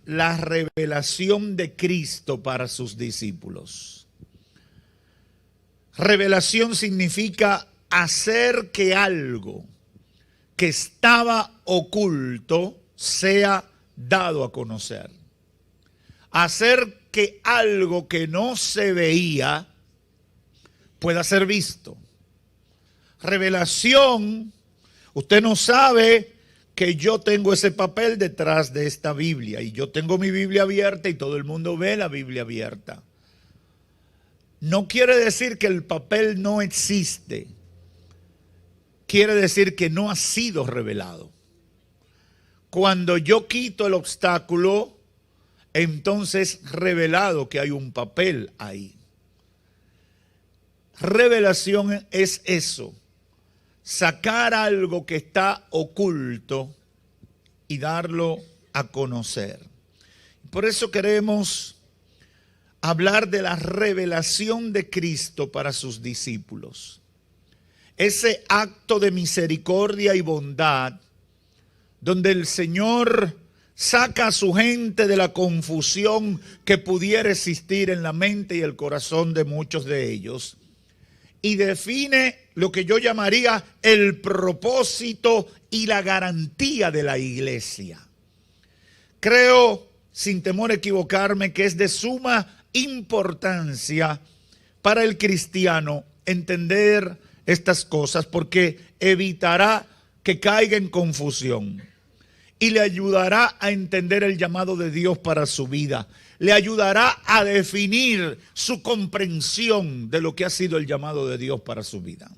la revelación de Cristo para sus discípulos. Revelación significa hacer que algo que estaba oculto sea dado a conocer. Hacer que algo que no se veía pueda ser visto. Revelación, usted no sabe que yo tengo ese papel detrás de esta Biblia y yo tengo mi Biblia abierta y todo el mundo ve la Biblia abierta. No quiere decir que el papel no existe. Quiere decir que no ha sido revelado. Cuando yo quito el obstáculo, entonces revelado que hay un papel ahí. Revelación es eso. Sacar algo que está oculto y darlo a conocer. Por eso queremos hablar de la revelación de Cristo para sus discípulos. Ese acto de misericordia y bondad donde el Señor saca a su gente de la confusión que pudiera existir en la mente y el corazón de muchos de ellos y define lo que yo llamaría el propósito y la garantía de la iglesia. Creo, sin temor a equivocarme, que es de suma importancia para el cristiano entender estas cosas porque evitará que caiga en confusión y le ayudará a entender el llamado de Dios para su vida. Le ayudará a definir su comprensión de lo que ha sido el llamado de Dios para su vida.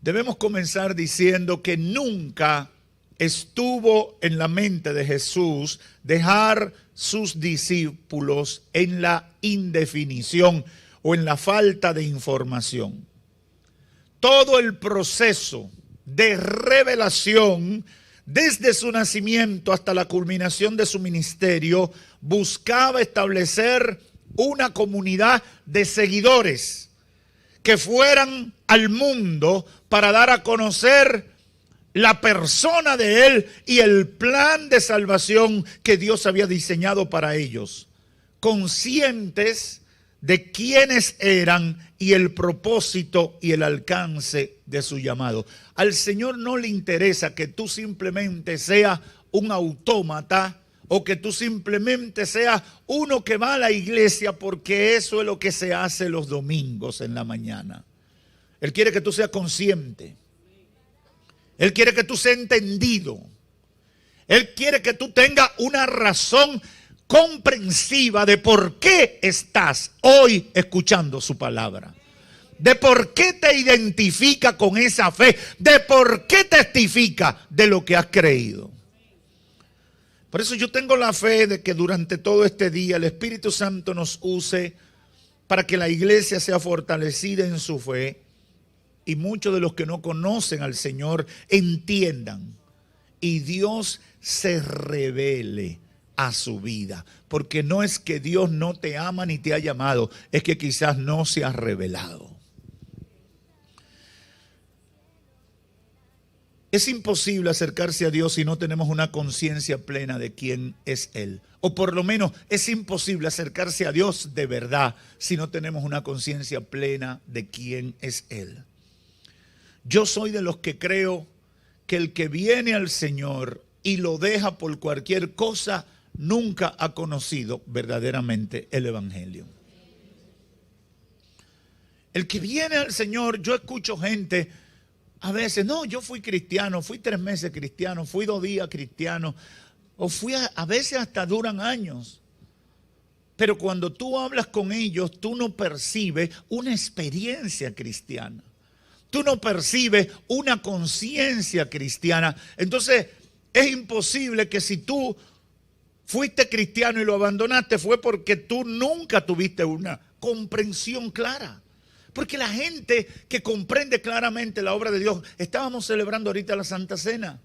Debemos comenzar diciendo que nunca estuvo en la mente de Jesús dejar sus discípulos en la indefinición o en la falta de información. Todo el proceso de revelación desde su nacimiento hasta la culminación de su ministerio buscaba establecer una comunidad de seguidores que fueran al mundo para dar a conocer la persona de Él y el plan de salvación que Dios había diseñado para ellos, conscientes de quiénes eran y el propósito y el alcance de su llamado. Al Señor no le interesa que tú simplemente seas un autómata o que tú simplemente seas uno que va a la iglesia porque eso es lo que se hace los domingos en la mañana. Él quiere que tú seas consciente. Él quiere que tú seas entendido. Él quiere que tú tengas una razón comprensiva de por qué estás hoy escuchando su palabra. De por qué te identifica con esa fe. De por qué testifica de lo que has creído. Por eso yo tengo la fe de que durante todo este día el Espíritu Santo nos use para que la iglesia sea fortalecida en su fe y muchos de los que no conocen al Señor entiendan y Dios se revele a su vida. Porque no es que Dios no te ama ni te ha llamado, es que quizás no se ha revelado. Es imposible acercarse a Dios si no tenemos una conciencia plena de quién es Él. O por lo menos es imposible acercarse a Dios de verdad si no tenemos una conciencia plena de quién es Él. Yo soy de los que creo que el que viene al Señor y lo deja por cualquier cosa, nunca ha conocido verdaderamente el Evangelio. El que viene al Señor, yo escucho gente a veces, no, yo fui cristiano, fui 3 meses cristiano, fui 2 días cristiano, o fui a veces hasta duran años. Pero cuando tú hablas con ellos, tú no percibes una experiencia cristiana. Tú no percibes una conciencia cristiana. Entonces, es imposible que si tú fuiste cristiano y lo abandonaste, fue porque tú nunca tuviste una comprensión clara. Porque la gente que comprende claramente la obra de Dios, estábamos celebrando ahorita la Santa Cena.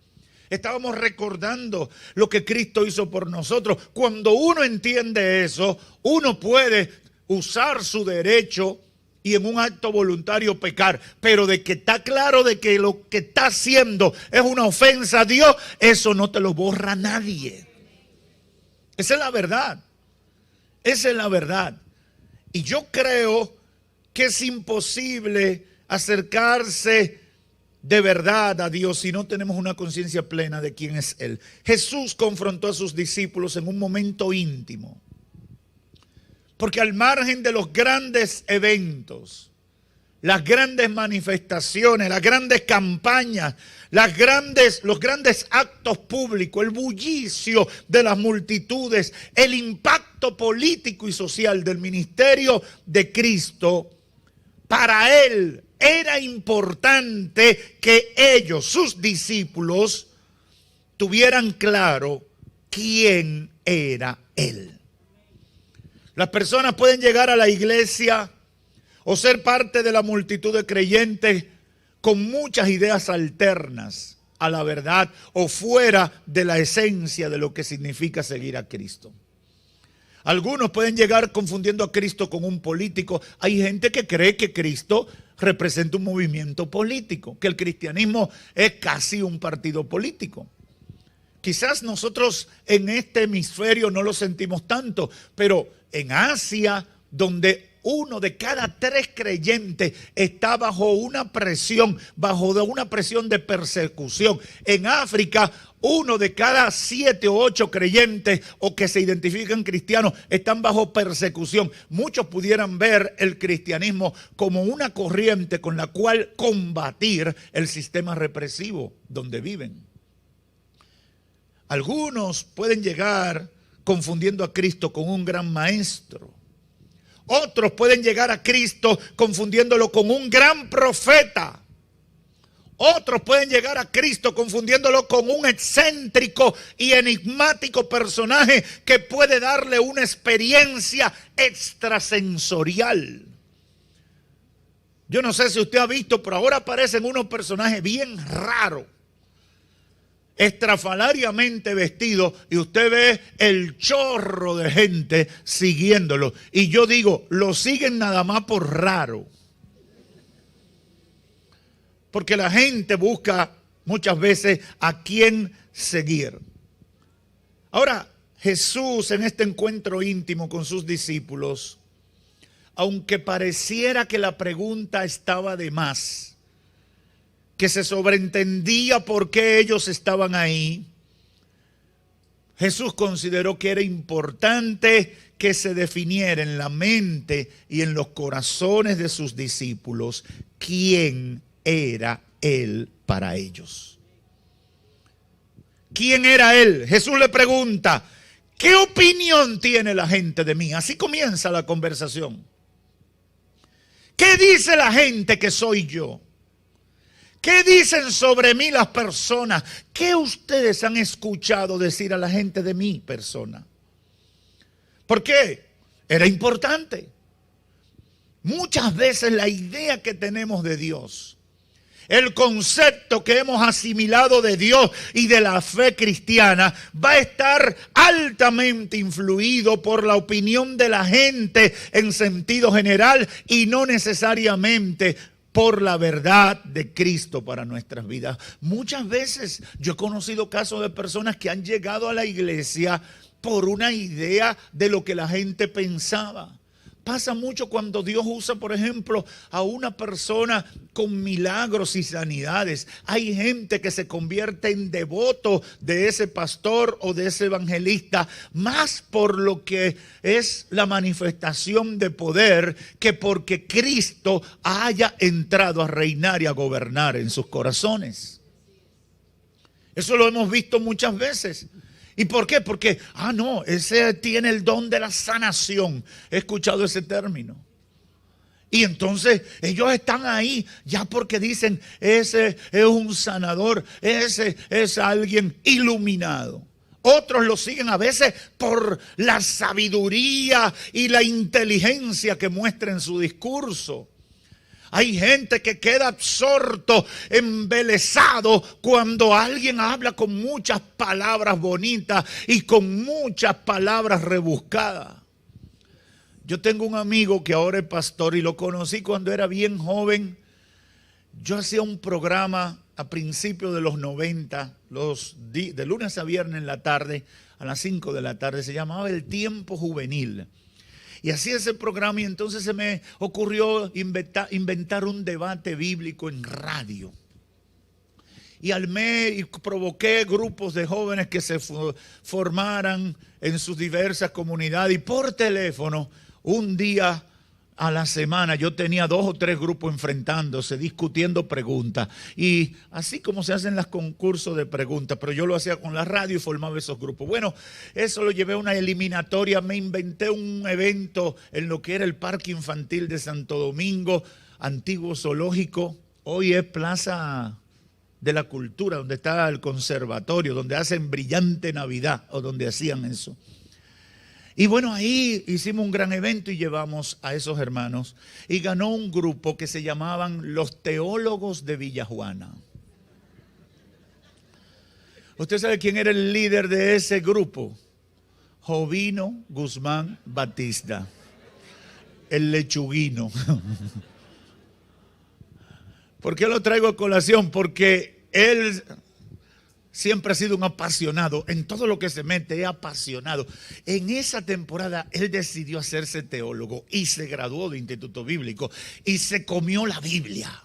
Estábamos recordando lo que Cristo hizo por nosotros. Cuando uno entiende eso, uno puede usar su derecho y en un acto voluntario pecar. Pero de que está claro de que lo que está haciendo es una ofensa a Dios, eso no te lo borra nadie. Esa es la verdad. Esa es la verdad. Y yo creo que es imposible acercarse de verdad a Dios si no tenemos una conciencia plena de quién es Él. Jesús confrontó a sus discípulos en un momento íntimo. Porque al margen de los grandes eventos, las grandes manifestaciones, las grandes campañas, los grandes actos públicos, el bullicio de las multitudes, el impacto político y social del ministerio de Cristo, para Él era importante que ellos, sus discípulos, tuvieran claro quién era Él. Las personas pueden llegar a la iglesia o ser parte de la multitud de creyentes con muchas ideas alternas a la verdad o fuera de la esencia de lo que significa seguir a Cristo. Algunos pueden llegar confundiendo a Cristo con un político. Hay gente que cree que Cristo representa un movimiento político, que el cristianismo es casi un partido político. Quizás nosotros en este hemisferio no lo sentimos tanto, pero en Asia, donde 1 de cada 3 creyentes está bajo una presión de persecución. En África, 1 de cada 7 o 8 creyentes o que se identifican cristianos están bajo persecución. Muchos pudieran ver el cristianismo como una corriente con la cual combatir el sistema represivo donde viven. Algunos pueden llegar confundiendo a Cristo con un gran maestro. Otros pueden llegar a Cristo confundiéndolo con un gran profeta. Otros pueden llegar a Cristo confundiéndolo con un excéntrico y enigmático personaje que puede darle una experiencia extrasensorial. Yo no sé si usted ha visto, pero ahora aparecen unos personajes bien raros, estrafalariamente vestido, y usted ve el chorro de gente siguiéndolo. Y yo digo, lo siguen nada más por raro. Porque la gente busca muchas veces a quién seguir. Ahora, Jesús en este encuentro íntimo con sus discípulos, aunque pareciera que la pregunta estaba de más, que se sobreentendía por qué ellos estaban ahí, Jesús consideró que era importante que se definiera en la mente y en los corazones de sus discípulos quién era Él para ellos. ¿Quién era Él? Jesús le pregunta, ¿qué opinión tiene la gente de mí? Así comienza la conversación. ¿Qué dice la gente que soy yo? ¿Qué dicen sobre mí las personas? ¿Qué ustedes han escuchado decir a la gente de mi persona? ¿Por qué? Era importante. Muchas veces la idea que tenemos de Dios, el concepto que hemos asimilado de Dios y de la fe cristiana va a estar altamente influido por la opinión de la gente en sentido general y no necesariamente por la verdad de Cristo para nuestras vidas. Muchas veces yo he conocido casos de personas que han llegado a la iglesia por una idea de lo que la gente pensaba. Pasa mucho cuando Dios usa, por ejemplo, a una persona con milagros y sanidades. Hay gente que se convierte en devoto de ese pastor o de ese evangelista, más por lo que es la manifestación de poder que porque Cristo haya entrado a reinar y a gobernar en sus corazones. Eso lo hemos visto muchas veces. ¿Y por qué? Porque, no, ese tiene el don de la sanación. He escuchado ese término. Y entonces ellos están ahí ya porque dicen, ese es un sanador, ese es alguien iluminado. Otros lo siguen a veces por la sabiduría y la inteligencia que muestra en su discurso. Hay gente que queda absorto, embelesado cuando alguien habla con muchas palabras bonitas y con muchas palabras rebuscadas. Yo tengo un amigo que ahora es pastor y lo conocí cuando era bien joven. Yo hacía un programa a principios de los 90, de lunes a viernes en la tarde, a las 5 de la tarde, se llamaba El Tiempo Juvenil. Y hacía ese programa y entonces se me ocurrió inventar un debate bíblico en radio. Y y provoqué grupos de jóvenes que se formaran en sus diversas comunidades. Y por teléfono, un día a la semana, yo tenía 2 o 3 grupos enfrentándose, discutiendo preguntas. Y así como se hacen los concursos de preguntas, pero yo lo hacía con la radio y formaba esos grupos. Bueno, eso lo llevé a una eliminatoria. Me inventé un evento en lo que era el Parque Infantil de Santo Domingo, antiguo zoológico. Hoy es Plaza de la Cultura, donde está el conservatorio, donde hacen Brillante Navidad, o donde hacían eso. Y bueno, ahí hicimos un gran evento y llevamos a esos hermanos. Y ganó un grupo que se llamaban Los Teólogos de Villajuana. ¿Usted sabe quién era el líder de ese grupo? Jovino Guzmán Batista, el lechuguino. ¿Por qué lo traigo a colación? Porque él siempre ha sido un apasionado, en todo lo que se mete es apasionado. En esa temporada él decidió hacerse teólogo y se graduó de Instituto Bíblico y se comió la Biblia.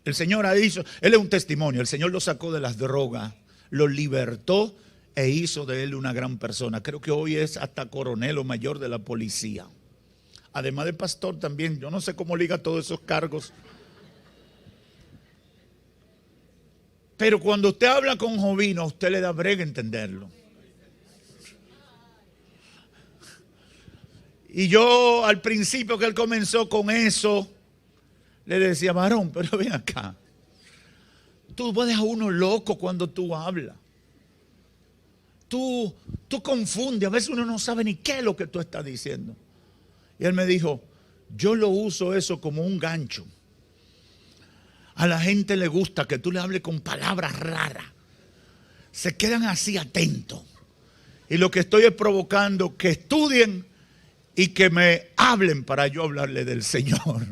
El Señor él es un testimonio, el Señor lo sacó de las drogas, lo libertó e hizo de él una gran persona. Creo que hoy es hasta coronel o mayor de la policía. Además de pastor también, yo no sé cómo liga todos esos cargos. Pero cuando usted habla con Jovino, usted le da brega entenderlo. Y yo al principio que él comenzó con eso, le decía, varón, pero ven acá. Tú puedes a uno loco cuando tú hablas. Tú confundes, a veces uno no sabe ni qué es lo que tú estás diciendo. Y él me dijo, yo lo uso eso como un gancho. A la gente le gusta que tú le hables con palabras raras. Se quedan así atentos. Y lo que estoy es provocando que estudien y que me hablen para yo hablarle del Señor.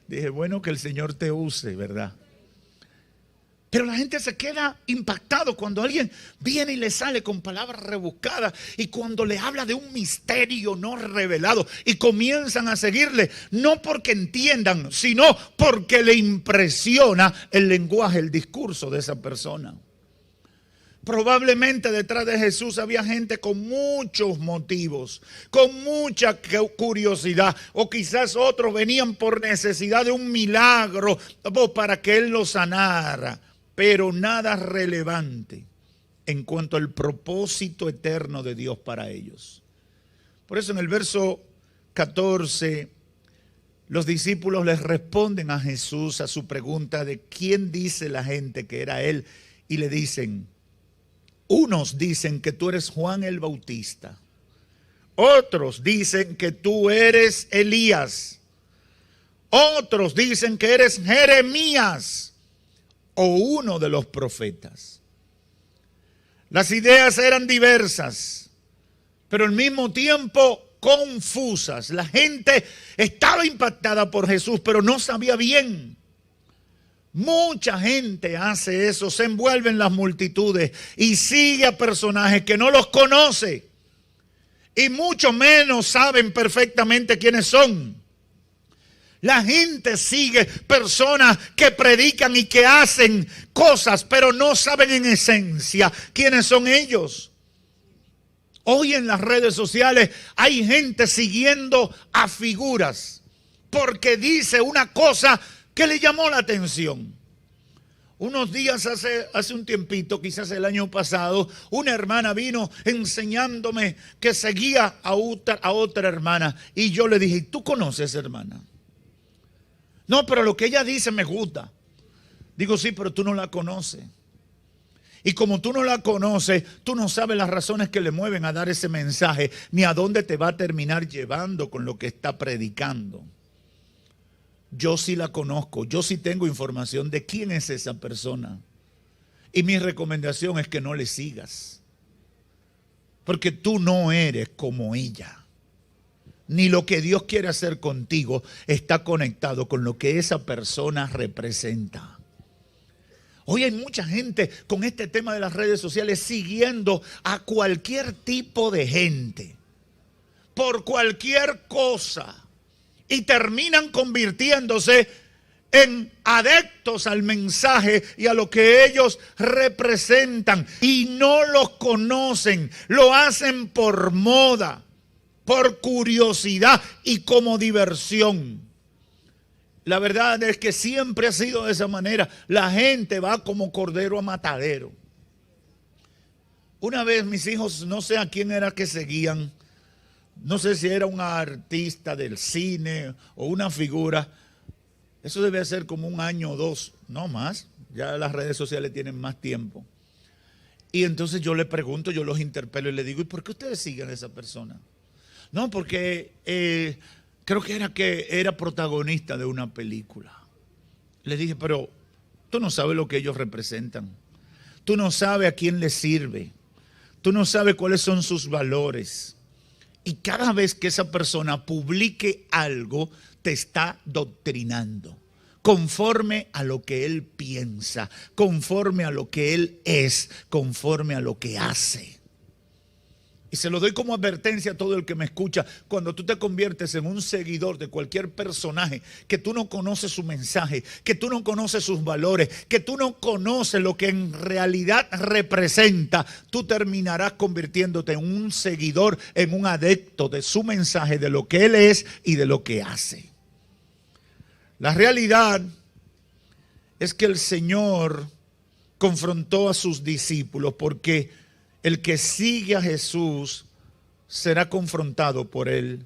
Dije, bueno, que el Señor te use, ¿verdad? Pero la gente se queda impactado cuando alguien viene y le sale con palabras rebuscadas y cuando le habla de un misterio no revelado y comienzan a seguirle, no porque entiendan, sino porque le impresiona el lenguaje, el discurso de esa persona. Probablemente detrás de Jesús había gente con muchos motivos, con mucha curiosidad, o quizás otros venían por necesidad de un milagro para que Él los sanara. Pero nada relevante en cuanto al propósito eterno de Dios para ellos. Por eso en el verso 14, los discípulos les responden a Jesús a su pregunta de quién dice la gente que era Él. Y le dicen, unos dicen que tú eres Juan el Bautista. Otros dicen que tú eres Elías. Otros dicen que eres Jeremías o uno de los profetas. Las ideas eran diversas, pero al mismo tiempo confusas. La gente estaba impactada por Jesús, pero no sabía bien. Mucha gente hace eso, se envuelve en las multitudes y sigue a personajes que no los conoce y mucho menos saben perfectamente quiénes son. La gente sigue personas que predican y que hacen cosas, pero no saben en esencia quiénes son ellos. Hoy en las redes sociales hay gente siguiendo a figuras porque dice una cosa que le llamó la atención. Unos días hace un tiempito, quizás el año pasado, una hermana vino enseñándome que seguía a otra hermana y yo le dije, ¿tú conoces a esa hermana? No, pero lo que ella dice me gusta. Digo, sí, pero tú no la conoces. Y como tú no la conoces, tú no sabes las razones que le mueven a dar ese mensaje, ni a dónde te va a terminar llevando con lo que está predicando. Yo sí la conozco, yo sí tengo información de quién es esa persona. Y mi recomendación es que no le sigas. Porque tú no eres como ella. Ni lo que Dios quiere hacer contigo está conectado con lo que esa persona representa. Hoy hay mucha gente con este tema de las redes sociales siguiendo a cualquier tipo de gente, por cualquier cosa, y terminan convirtiéndose en adeptos al mensaje y a lo que ellos representan, y no los conocen, lo hacen por moda, por curiosidad y como diversión. La verdad es que siempre ha sido de esa manera. La gente va como cordero a matadero. Una vez mis hijos, no sé a quién era que seguían, no sé si era un artista del cine o una figura. Eso debe ser como un año o dos, no más. Ya las redes sociales tienen más tiempo. Y entonces yo le pregunto, yo los interpelo y le digo, ¿y por qué ustedes siguen a esa persona? No, porque creo que era protagonista de una película. Le dije, pero tú no sabes lo que ellos representan. Tú no sabes a quién les sirve. Tú no sabes cuáles son sus valores. Y cada vez que esa persona publique algo, te está doctrinando. Conforme a lo que él piensa, conforme a lo que él es, conforme a lo que hace. Y se lo doy como advertencia a todo el que me escucha. Cuando tú te conviertes en un seguidor de cualquier personaje, que tú no conoces su mensaje, que tú no conoces sus valores, que tú no conoces lo que en realidad representa, tú terminarás convirtiéndote en un seguidor, en un adepto de su mensaje, de lo que él es y de lo que hace. La realidad es que el Señor confrontó a sus discípulos porque el que sigue a Jesús será confrontado por él,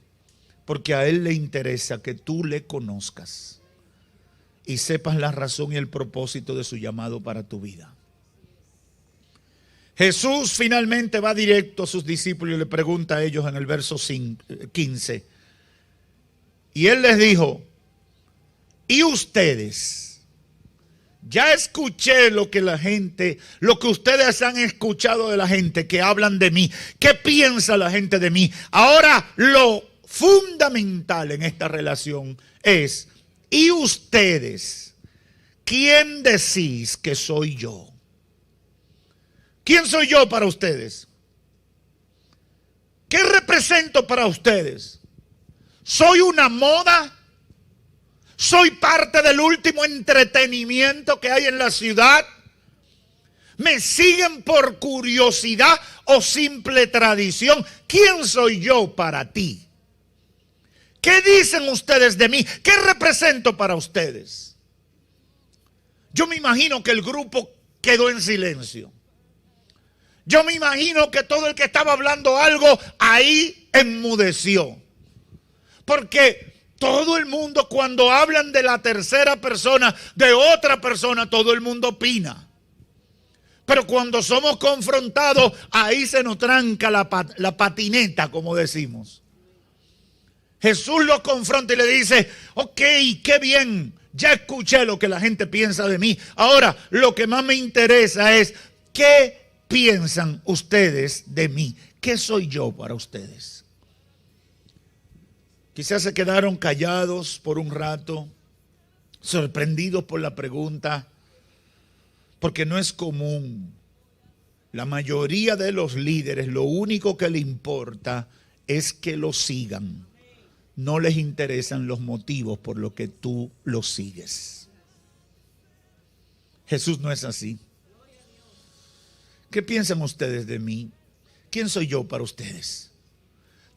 porque a él le interesa que tú le conozcas y sepas la razón y el propósito de su llamado para tu vida. Jesús finalmente va directo a sus discípulos y le pregunta a ellos en el verso 15. Y él les dijo, ¿y ustedes? Ya escuché lo que ustedes han escuchado de la gente, que hablan de mí. ¿Qué piensa la gente de mí? Ahora lo fundamental en esta relación es, ¿y ustedes? ¿Quién decís que soy yo? ¿Quién soy yo para ustedes? ¿Qué represento para ustedes? ¿Soy una moda? ¿Soy parte del último entretenimiento que hay en la ciudad? ¿Me siguen por curiosidad o simple tradición? ¿Quién soy yo para ti? ¿Qué dicen ustedes de mí? ¿Qué represento para ustedes? Yo me imagino que el grupo quedó en silencio. Yo me imagino que todo el que estaba hablando algo ahí enmudeció. Porque todo el mundo, cuando hablan de la tercera persona, de otra persona, todo el mundo opina. Pero cuando somos confrontados, ahí se nos tranca la patineta, como decimos. Jesús los confronta y le dice, ok, qué bien, ya escuché lo que la gente piensa de mí. Ahora, lo que más me interesa es, ¿qué piensan ustedes de mí? ¿Qué soy yo para ustedes? Quizás se quedaron callados por un rato, sorprendidos por la pregunta, porque no es común. La mayoría de los líderes, lo único que le importa es que lo sigan. No les interesan los motivos por los que tú lo sigues. Jesús no es así. ¿Qué piensan ustedes de mí? ¿Quién soy yo para ustedes?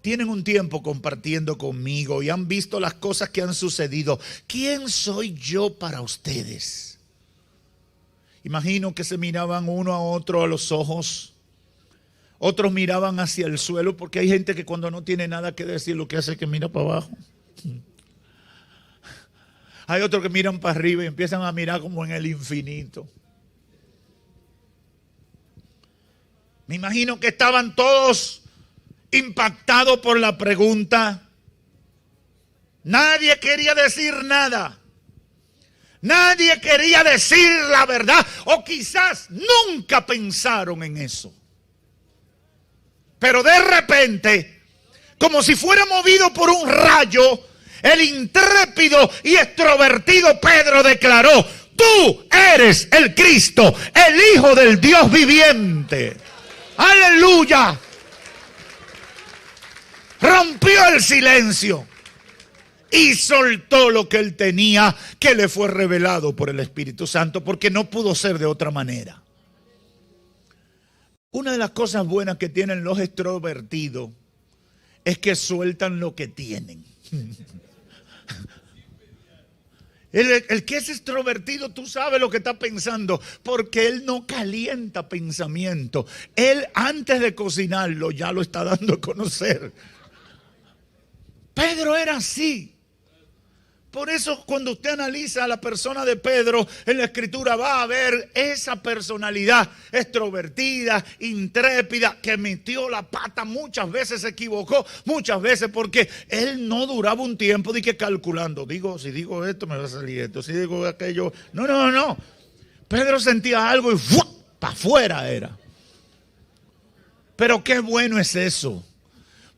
Tienen un tiempo compartiendo conmigo y han visto las cosas que han sucedido. ¿Quién soy yo para ustedes? Imagino que se miraban uno a otro a los ojos. Otros miraban hacia el suelo, porque hay gente que cuando no tiene nada que decir lo que hace es que mira para abajo. Hay otros que miran para arriba y empiezan a mirar como en el infinito. Me imagino que estaban todos impactados por la pregunta. Nadie quería decir nada. Nadie quería decir la verdad, o quizás nunca pensaron en eso. Pero de repente, como si fuera movido por un rayo, el intrépido y extrovertido Pedro declaró: tú eres el Cristo, el Hijo del Dios viviente. ¡Aleluya! Rompió el silencio y soltó lo que él tenía, que le fue revelado por el Espíritu Santo, porque no pudo ser de otra manera. Una de las cosas buenas que tienen los extrovertidos es que sueltan lo que tienen. El que es extrovertido, tú sabes lo que está pensando, porque él no calienta pensamiento. Él, antes de cocinarlo, ya lo está dando a conocer. Pedro era así. Por eso, cuando usted analiza a la persona de Pedro en la Escritura, va a ver esa personalidad extrovertida, intrépida, que metió la pata muchas veces, se equivocó muchas veces, porque él no duraba un tiempo de que calculando. Si digo esto, me va a salir esto. Si digo aquello. No. Pedro sentía algo y para afuera era. Pero qué bueno es eso.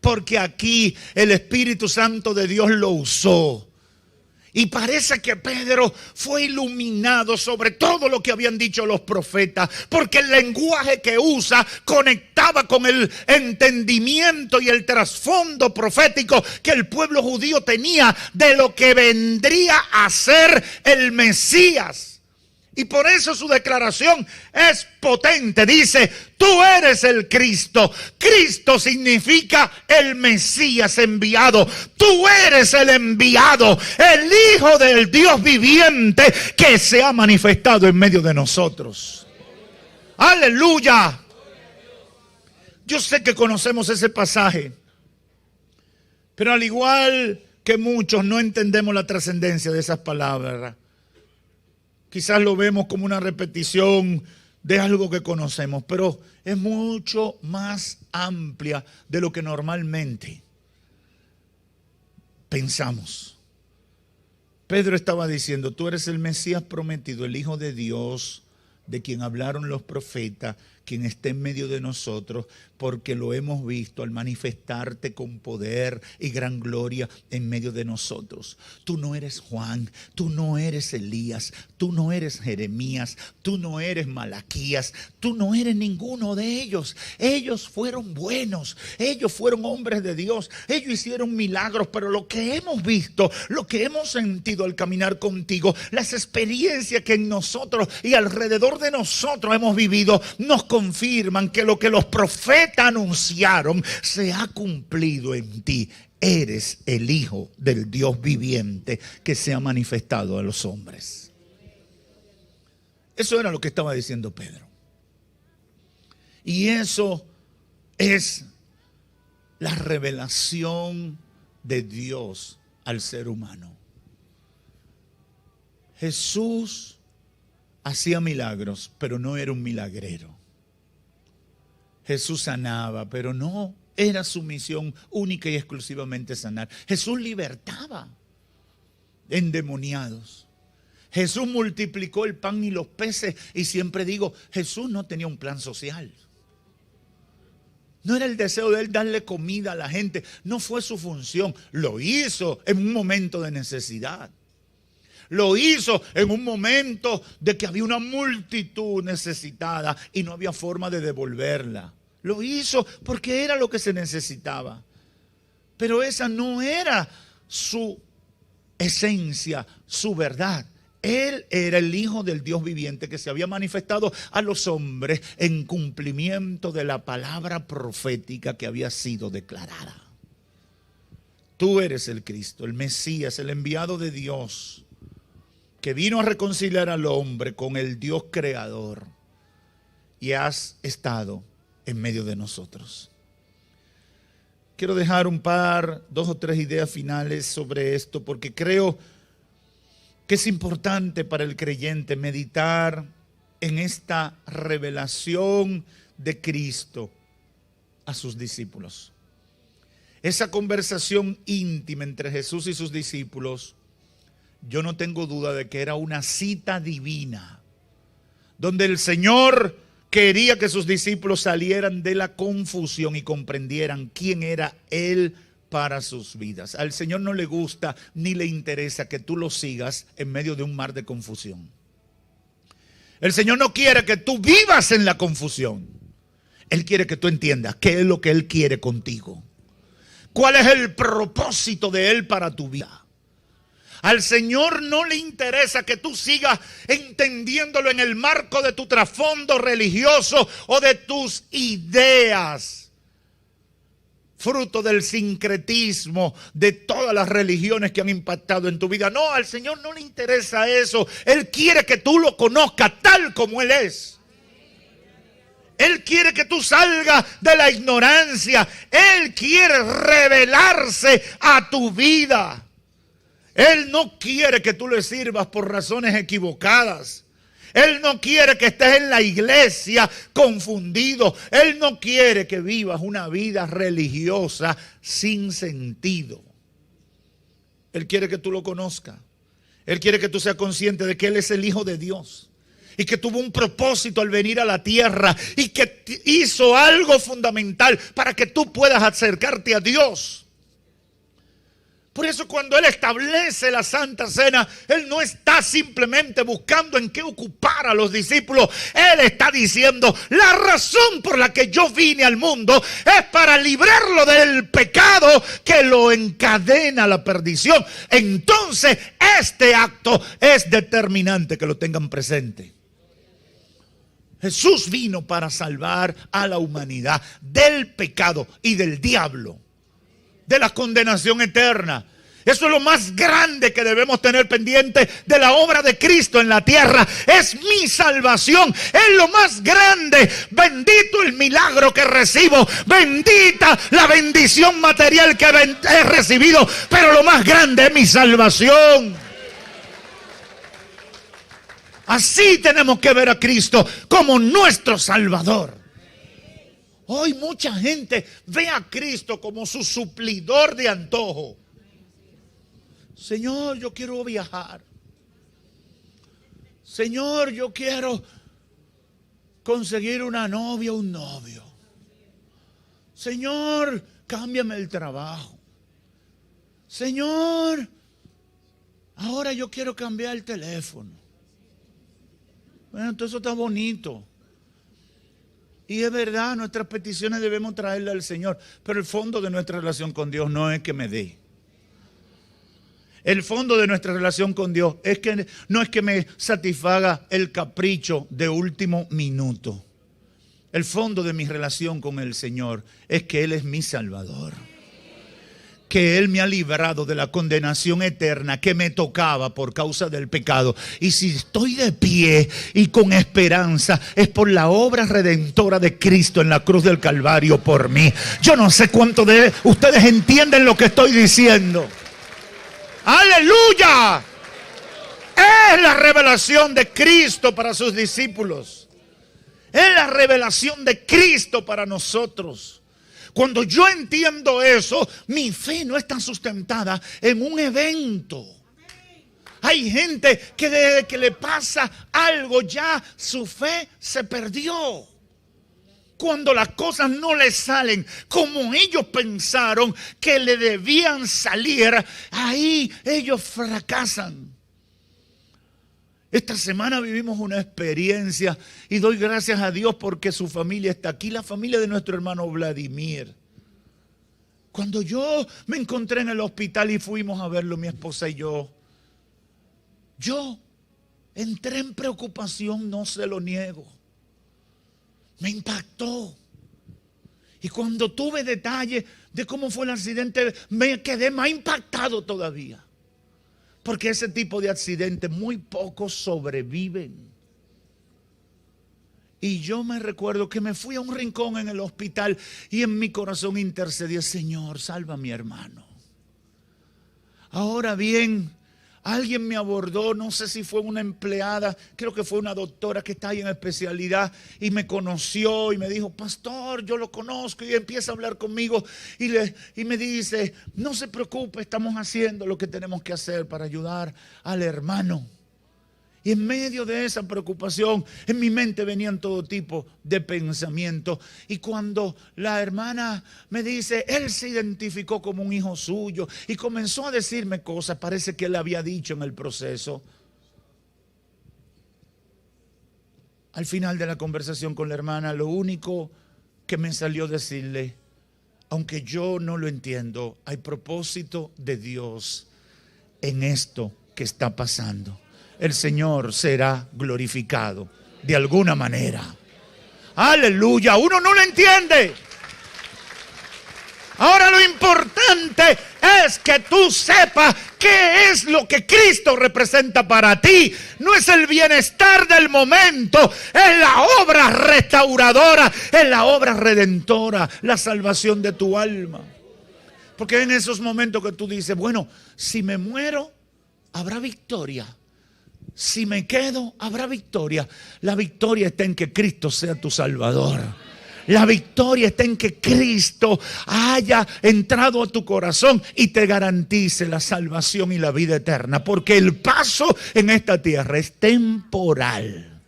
Porque aquí el Espíritu Santo de Dios lo usó. Y parece que Pedro fue iluminado sobre todo lo que habían dicho los profetas, porque el lenguaje que usa conectaba con el entendimiento y el trasfondo profético que el pueblo judío tenía de lo que vendría a ser el Mesías. Y por eso su declaración es potente. Dice, tú eres el Cristo. Cristo significa el Mesías enviado. Tú eres el enviado, el Hijo del Dios viviente que se ha manifestado en medio de nosotros. ¡Aleluya! Yo sé que conocemos ese pasaje, pero al igual que muchos no entendemos la trascendencia de esas palabras. Quizás lo vemos como una repetición de algo que conocemos, pero es mucho más amplia de lo que normalmente pensamos. Pedro estaba diciendo, tú eres el Mesías prometido, el Hijo de Dios, de quien hablaron los profetas, quien está en medio de nosotros, porque lo hemos visto al manifestarte con poder y gran gloria en medio de nosotros. Tú no eres Juan, tú no eres Elías, tú no eres Jeremías, tú no eres Malaquías, tú no eres ninguno de ellos. Ellos fueron buenos, ellos fueron hombres de Dios, ellos hicieron milagros, pero lo que hemos visto, lo que hemos sentido al caminar contigo, las experiencias que en nosotros y alrededor de nosotros hemos vivido, nos confirman que lo que los profetas anunciaron se ha cumplido en ti. Eres el Hijo del Dios viviente que se ha manifestado a los hombres. Eso era lo que estaba diciendo Pedro. Y eso es la revelación de Dios al ser humano. Jesús hacía milagros, pero no era un milagrero. Jesús sanaba, pero no era su misión única y exclusivamente sanar. Jesús libertaba endemoniados. Jesús multiplicó el pan y los peces. Y siempre digo, Jesús no tenía un plan social. No era el deseo de él darle comida a la gente. No fue su función. Lo hizo en un momento de necesidad. Lo hizo en un momento de que había una multitud necesitada y no había forma de devolverla. Lo hizo porque era lo que se necesitaba. Pero esa no era su esencia, su verdad. Él era el Hijo del Dios viviente que se había manifestado a los hombres en cumplimiento de la palabra profética que había sido declarada. Tú eres el Cristo, el Mesías, el enviado de Dios, que vino a reconciliar al hombre con el Dios creador, y has estado en medio de nosotros. Quiero dejar dos o tres ideas finales sobre esto, porque creo que es importante para el creyente meditar en esta revelación de Cristo a sus discípulos. Esa conversación íntima entre Jesús y sus discípulos, yo no tengo duda de que era una cita divina, donde el Señor quería que sus discípulos salieran de la confusión y comprendieran quién era Él para sus vidas. Al Señor no le gusta ni le interesa que tú lo sigas en medio de un mar de confusión. El Señor no quiere que tú vivas en la confusión. Él quiere que tú entiendas qué es lo que Él quiere contigo. ¿Cuál es el propósito de Él para tu vida? Al Señor no le interesa que tú sigas entendiéndolo en el marco de tu trasfondo religioso o de tus ideas, fruto del sincretismo de todas las religiones que han impactado en tu vida. No, al Señor no le interesa eso. Él quiere que tú lo conozcas tal como Él es. Él quiere que tú salgas de la ignorancia. Él quiere revelarse a tu vida. Él no quiere que tú le sirvas por razones equivocadas. Él no quiere que estés en la iglesia confundido. Él no quiere que vivas una vida religiosa sin sentido. Él quiere que tú lo conozcas. Él quiere que tú seas consciente de que Él es el Hijo de Dios. Y que tuvo un propósito al venir a la tierra. Y que hizo algo fundamental para que tú puedas acercarte a Dios. Por eso cuando Él establece la Santa Cena, Él no está simplemente buscando en qué ocupar a los discípulos. Él está diciendo, la razón por la que yo vine al mundo es para librarlo del pecado que lo encadena a la perdición. Entonces, este acto es determinante que lo tengan presente. Jesús vino para salvar a la humanidad del pecado y del diablo, de la condenación eterna. Eso es lo más grande que debemos tener pendiente de la obra de Cristo en la tierra. Es mi salvación, es lo más grande. Bendito el milagro que recibo, bendita la bendición material que he recibido, pero lo más grande es mi salvación. Así tenemos que ver a Cristo como nuestro Salvador. Hoy mucha gente ve a Cristo como su suplidor de antojo. Señor, yo quiero viajar. Señor, yo quiero conseguir una novia o un novio. Señor, cámbiame el trabajo. Señor, ahora yo quiero cambiar el teléfono. Bueno, todo eso está bonito. Y es verdad, nuestras peticiones debemos traerle al Señor. Pero el fondo de nuestra relación con Dios no es que me dé. El fondo de nuestra relación con Dios no es que me satisfaga el capricho de último minuto. El fondo de mi relación con el Señor es que Él es mi Salvador. Que Él me ha librado de la condenación eterna que me tocaba por causa del pecado. Y si estoy de pie y con esperanza, es por la obra redentora de Cristo en la cruz del Calvario por mí. Yo no sé cuánto de ustedes entienden lo que estoy diciendo. ¡Aleluya! Es la revelación de Cristo para sus discípulos. Es la revelación de Cristo para nosotros. Cuando yo entiendo eso, mi fe no está sustentada en un evento. Hay gente que desde que le pasa algo ya su fe se perdió. Cuando las cosas no le salen como ellos pensaron que le debían salir, ahí ellos fracasan. Esta semana vivimos una experiencia y doy gracias a Dios porque su familia está aquí, la familia de nuestro hermano Vladimir. Cuando yo me encontré en el hospital y fuimos a verlo, mi esposa y yo entré en preocupación, no se lo niego. Me impactó. Y cuando tuve detalles de cómo fue el accidente, me quedé más impactado todavía. Porque ese tipo de accidentes muy pocos sobreviven. Y yo me recuerdo que me fui a un rincón en el hospital y en mi corazón intercedí, Señor, salva a mi hermano. Ahora bien, alguien me abordó, no sé si fue una empleada, creo que fue una doctora que está ahí en especialidad y me conoció y me dijo, pastor, yo lo conozco, y empieza a hablar conmigo y me dice, no se preocupe, estamos haciendo lo que tenemos que hacer para ayudar al hermano. Y en medio de esa preocupación, en mi mente venían todo tipo de pensamientos. Y cuando la hermana me dice, él se identificó como un hijo suyo y comenzó a decirme cosas, parece que él había dicho en el proceso. Al final de la conversación con la hermana, lo único que me salió decirle, aunque yo no lo entiendo, hay propósito de Dios en esto que está pasando. El Señor será glorificado de alguna manera. Aleluya, uno no lo entiende. Ahora lo importante es que tú sepas qué es lo que Cristo representa para ti. No es el bienestar del momento, es la obra restauradora, es la obra redentora, la salvación de tu alma. Porque en esos momentos que tú dices, bueno, si me muero, habrá victoria. Si me quedo, habrá victoria. La victoria está en que Cristo sea tu Salvador. La victoria está en que Cristo haya entrado a tu corazón y te garantice la salvación y la vida eterna. Porque el paso en esta tierra es temporal.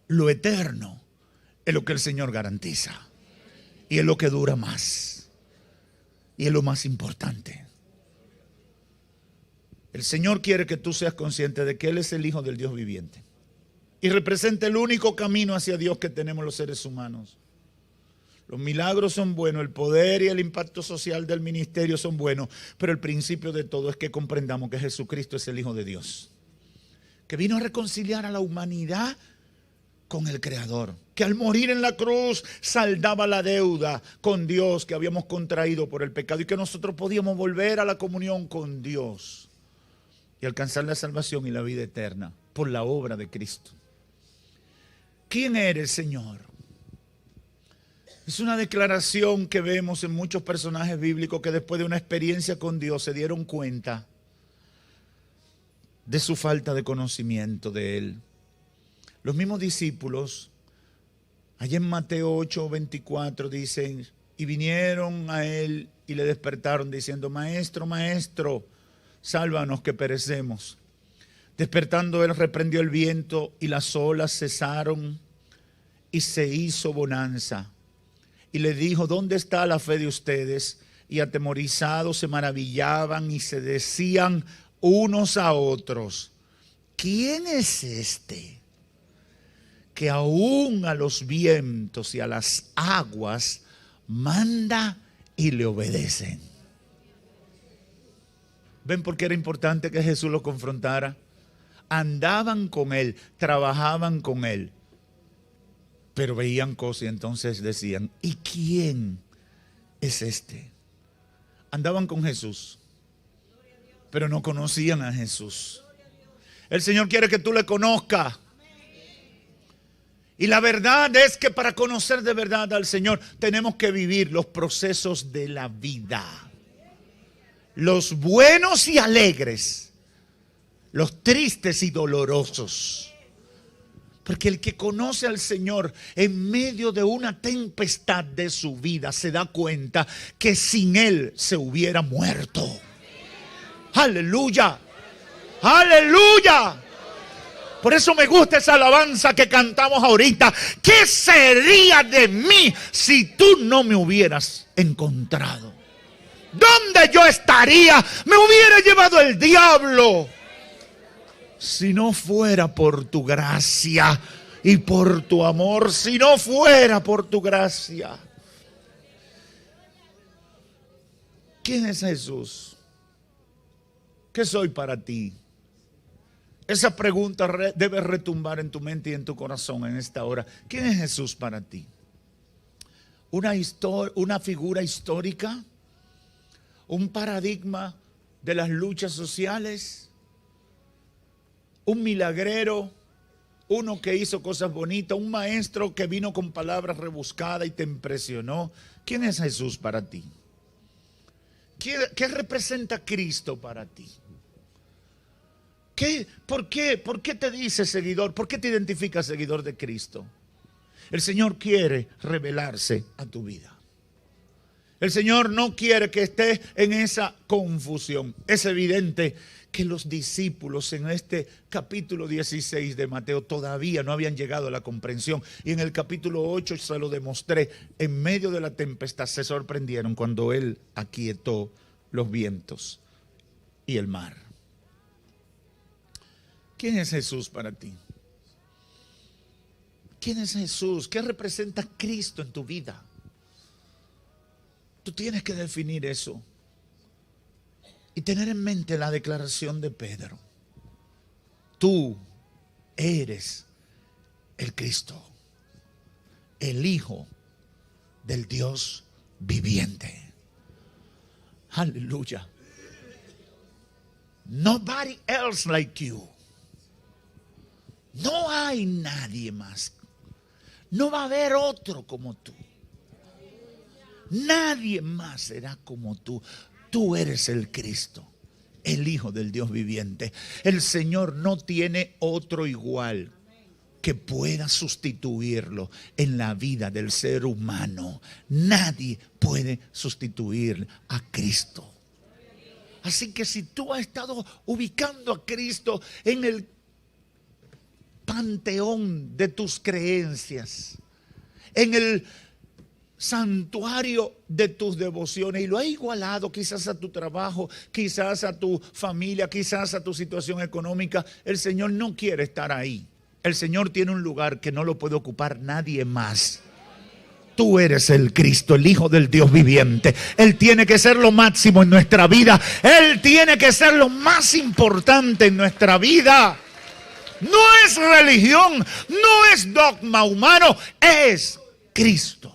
Lo eterno es lo que el Señor garantiza. Y es lo que dura más. Y es lo más importante. El Señor quiere que tú seas consciente de que Él es el Hijo del Dios viviente. Y representa el único camino hacia Dios que tenemos los seres humanos. Los milagros son buenos, el poder y el impacto social del ministerio son buenos, pero el principio de todo es que comprendamos que Jesucristo es el Hijo de Dios, que vino a reconciliar a la humanidad con el Creador, que al morir en la cruz saldaba la deuda con Dios que habíamos contraído por el pecado y que nosotros podíamos volver a la comunión con Dios y alcanzar la salvación y la vida eterna por la obra de Cristo. ¿Quién eres, Señor? Es una declaración que vemos en muchos personajes bíblicos que después de una experiencia con Dios se dieron cuenta de su falta de conocimiento de Él. Los mismos discípulos, allá en Mateo 8:24 dicen, y vinieron a Él y le despertaron diciendo, Maestro, Maestro, sálvanos que perecemos. Despertando Él reprendió el viento y las olas cesaron y se hizo bonanza. Y le dijo, ¿dónde está la fe de ustedes? Y atemorizados se maravillaban y se decían unos a otros, ¿quién es este que aún a los vientos y a las aguas manda y le obedecen? ¿Ven por qué era importante que Jesús lo confrontara? Andaban con Él, trabajaban con Él, pero veían cosas y entonces decían, ¿y quién es este? Andaban con Jesús, pero no conocían a Jesús. El Señor quiere que tú le conozcas. Y la verdad es que para conocer de verdad al Señor tenemos que vivir los procesos de la vida. Los buenos y alegres, los tristes y dolorosos. Porque el que conoce al Señor en medio de una tempestad de su vida se da cuenta que sin Él se hubiera muerto. Aleluya, aleluya. Por eso me gusta esa alabanza que cantamos ahorita. ¿Qué sería de mí si tú no me hubieras encontrado? ¿Dónde yo estaría? Me hubiera llevado el diablo. Si no fuera por tu gracia y por tu amor, si no fuera por tu gracia. ¿Quién es Jesús? ¿Qué soy para ti? Esa pregunta debe retumbar en tu mente y en tu corazón en esta hora. ¿Quién es Jesús para ti? ¿Una figura histórica? ¿Un paradigma de las luchas sociales? ¿Un milagrero? ¿Uno que hizo cosas bonitas? ¿Un maestro que vino con palabras rebuscadas y te impresionó? ¿Quién es Jesús para ti? ¿Qué representa Cristo para ti? ¿Por qué te dices seguidor? ¿Por qué te identificas seguidor de Cristo? El Señor quiere revelarse a tu vida. El Señor no quiere que estés en esa confusión. Es evidente que los discípulos en este capítulo 16 de Mateo todavía no habían llegado a la comprensión. Y en el capítulo 8 se lo demostré. En medio de la tempestad se sorprendieron cuando Él aquietó los vientos y el mar. ¿Quién es Jesús para ti? ¿Quién es Jesús? ¿Qué representa Cristo en tu vida? Tú tienes que definir eso y tener en mente la declaración de Pedro. Tú eres el Cristo, el Hijo del Dios viviente. Aleluya. Nobody else like you. No hay nadie más. No va a haber otro como tú. Nadie más será como tú. Tú eres el Cristo, el Hijo del Dios viviente. El Señor no tiene otro igual que pueda sustituirlo en la vida del ser humano. Nadie puede sustituir a Cristo. Así que si tú has estado ubicando a Cristo en el panteón de tus creencias, en el santuario de tus devociones, y lo has igualado quizás a tu trabajo, quizás a tu familia, quizás a tu situación económica, el Señor no quiere estar ahí. El Señor tiene un lugar que no lo puede ocupar nadie más. Tú eres el Cristo, el Hijo del Dios viviente. Él tiene que ser lo máximo en nuestra vida. Él tiene que ser lo más importante en nuestra vida. No es religión, no es dogma humano, es Cristo,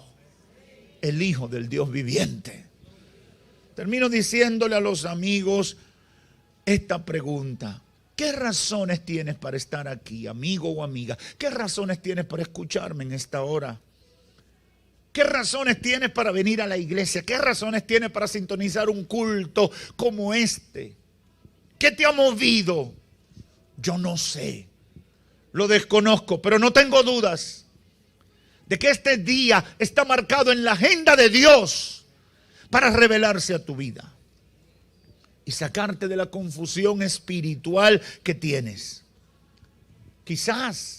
el Hijo del Dios viviente. Termino diciéndole a los amigos esta pregunta. ¿Qué razones tienes para estar aquí, amigo o amiga? ¿Qué razones tienes para escucharme en esta hora? ¿Qué razones tienes para venir a la iglesia? ¿Qué razones tienes para sintonizar un culto como este? ¿Qué te ha movido? Yo no sé, lo desconozco, pero no tengo dudas de que este día está marcado en la agenda de Dios para revelarse a tu vida y sacarte de la confusión espiritual que tienes. Quizás,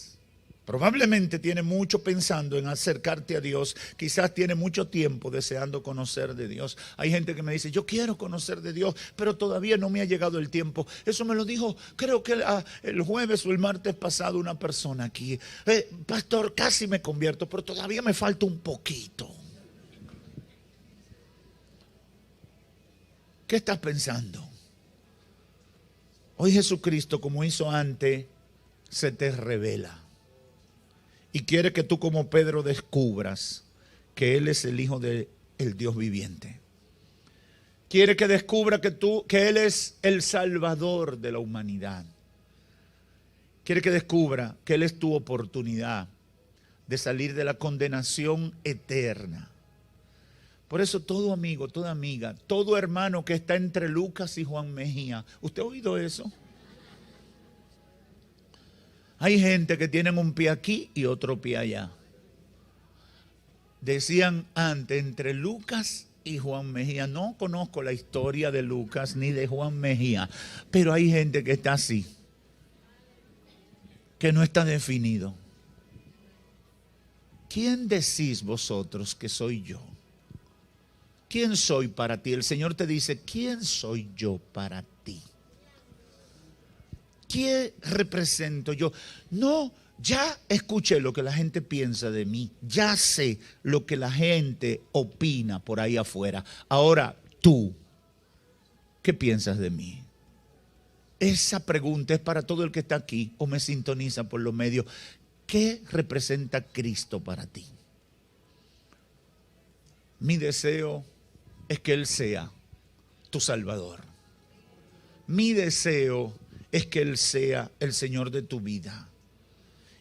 probablemente tiene mucho pensando en acercarte a Dios. Quizás tiene mucho tiempo deseando conocer de Dios. Hay gente que me dice, yo quiero conocer de Dios, pero todavía no me ha llegado el tiempo. Eso me lo dijo, creo que el jueves o el martes pasado una persona aquí. Pastor, casi me convierto, pero todavía me falta un poquito. ¿Qué estás pensando? Hoy Jesucristo, como hizo antes, se te revela. Y quiere que tú como Pedro descubras que Él es el Hijo del Dios viviente. Quiere que descubra que Él es el Salvador de la humanidad. Quiere que descubra que Él es tu oportunidad de salir de la condenación eterna. Por eso todo amigo, toda amiga, todo hermano que está entre Lucas y Juan Mejía, ¿usted ha oído eso? Hay gente que tienen un pie aquí y otro pie allá. Decían antes, entre Lucas y Juan Mejía. No conozco la historia de Lucas ni de Juan Mejía, pero hay gente que está así, que no está definido. ¿Quién decís vosotros que soy yo? ¿Quién soy para ti? El Señor te dice, ¿quién soy yo para ti? ¿Qué represento yo? No, ya escuché lo que la gente piensa de mí. Ya sé lo que la gente opina por ahí afuera. Ahora, tú, ¿qué piensas de mí? Esa pregunta es para todo el que está aquí o me sintoniza por los medios. ¿Qué representa Cristo para ti? Mi deseo es que Él sea tu Salvador. Mi deseo es que Él sea el Señor de tu vida.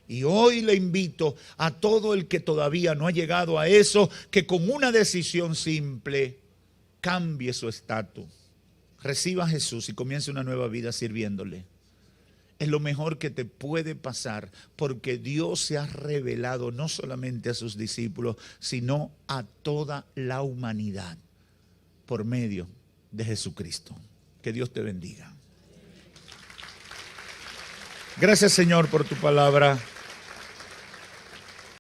Y hoy le invito a todo el que todavía no ha llegado a eso, que con una decisión simple cambie su estatus. Reciba a Jesús y comience una nueva vida sirviéndole. Es lo mejor que te puede pasar, porque Dios se ha revelado no solamente a sus discípulos, sino a toda la humanidad por medio de Jesucristo. Que Dios te bendiga. Gracias, Señor, por tu palabra.